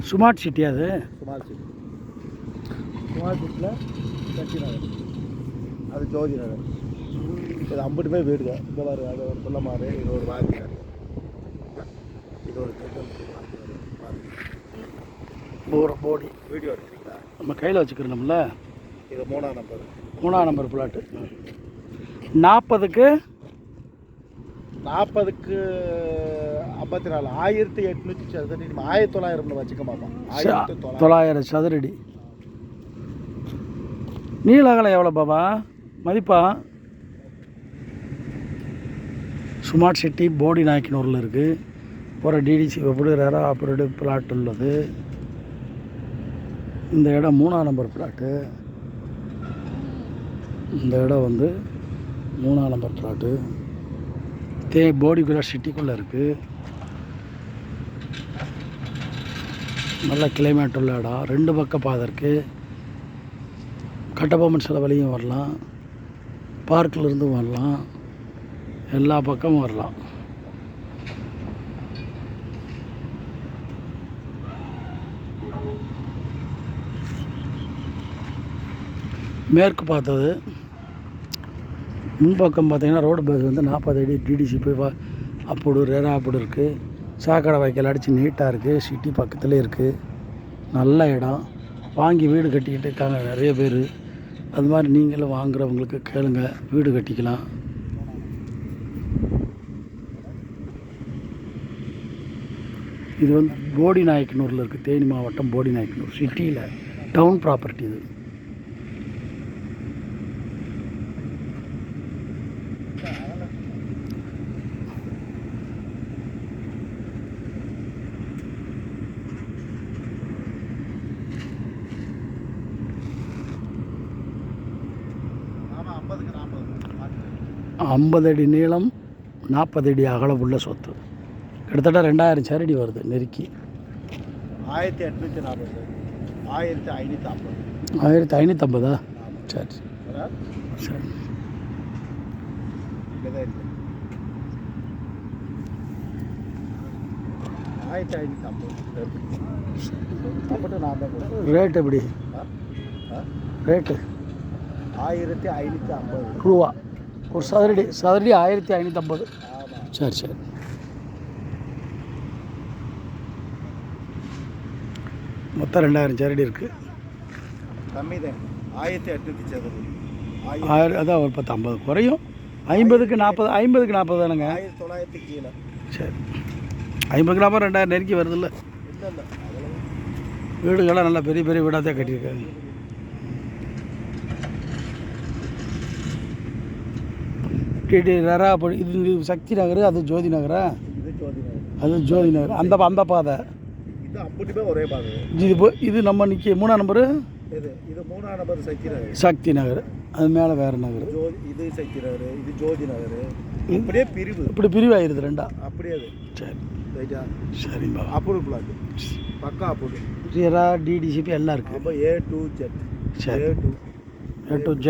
Smart சிட்டியா அது? Smart city. Smart சிட்டியில் சக்தி நகர், அது ஜோதி நகர். இது 50 பேர் வீடுங்க. இங்கே பாரு, அது ஒரு புள்ள மாறு, இது ஒரு வாங்கி, இது ஒரு ஒரு போடி வீடியோ எடுத்துருக்கீங்களா? நம்ம கையில் வச்சுக்கிறோம்ல. இது 3ஆம் நம்பர், 3ஆம் நம்பர் பிளாட்டு. 40க்கு 40க்கு 54, 1800 சதுரடி. 1900 வச்சுக்கமாப்பா. 900 சதுரடி. நீலகலம் எவ்வளோ பாபா மதிப்பா? ஸ்மார்ட் சிட்டி போடி நாயக்கனூரில் இருக்குது. ஒரு டிடிசி எப்படி ரேரா ஆப்ரேட்டு பிளாட் உள்ளது. இந்த இடம் 3ஆம் நம்பர் பிளாட்டு. இந்த இடம் வந்து 3ஆம் நம்பர் பிளாட்டு. போடிக்குள்ள சிட்டிக்குள்ளே இருக்குது. நல்ல கிளைமேட் உள்ள இடம். 2 பக்கம் பாதை இருக்குது. கட்டபொம்மன் சில வழியும் வரலாம், பார்க்கில் இருந்தும் வரலாம், எல்லா பக்கமும் வரலாம். மேற்கு பார்த்தது. முன்பக்கம் பார்த்தீங்கன்னா ரோடு பேஸ் வந்து 40 அடி டிடிசி போய் அப்போடு ரேரா அப்போடு இருக்குது. சாக்கடை வாய்க்கால் அடித்து நீட்டாக இருக்குது. சிட்டி பக்கத்துலேயே இருக்குது. நல்ல இடம். வாங்கி வீடு கட்டிக்கிட்டு இருக்காங்க நிறைய பேர். அது மாதிரி நீங்களும் வாங்குறவங்களுக்கு கேளுங்க, வீடு கட்டிக்கலாம். இது வந்து போடி நாயக்கனூரில் இருக்குது. தேனி மாவட்டம் போடி நாயக்கனூர் சிட்டியில் டவுன் ப்ராப்பர்ட்டி இது. ஆமாம், 50க்கு 40. 50 அடி நீளம், 40 அடி அகலம் உள்ள சொத்து. கிட்டத்தட்ட 2000 சதுரடி வருது நெருக்கி. 1840, 1550. 1550. சரி சரி. ரேட் எப்படி? ரேட்டு 1550 ரூபா ஒரு சதுரடி. 1550. சரி சரி. மொத்தம் 2000 சதுரடி இருக்குது. கம்மி தான், 1800 சதுரடி. அதான் ஒரு 10-50 குறையும். 50க்கு 40, 50க்கு 40 தானேங்க? 1900 கீழே. சரி, 50க்கு 40 2000 நெருக்கி வருதில்ல. இல்லை இல்லை, வீடுகள்லாம் நல்லா பெரிய பெரிய வீடாக தான் கட்டியிருக்காங்க. ரேரா அப்படி இது சக்தி நகர், அது ஜோதி நகரா? இது ஜோதி நகர், அது ஜோதி நகர். அந்த பாதை இது 50 பேர் ஒரே பாதை. இது நம்ம நிற்க 3ஆம் நம்பரு. இது 3ஆம் நம்பர் சக்தி நகர். சக்தி நகர். அது மேலே வேறு நகர். இது சக்தி நகர், இது ஜோதி நகர். அப்படியே பிரிவு, இப்படி பிரிவாயிருது ரெண்டா? அப்படியே அது. சரி ரைட்டா? சரிம்பா. அப்ரூவ் பிளாட், பக்கா அப்ரூவ். ரேரா டிடிசிபி எல்லாம் இருக்குது. A to Z. சரி, A to Z.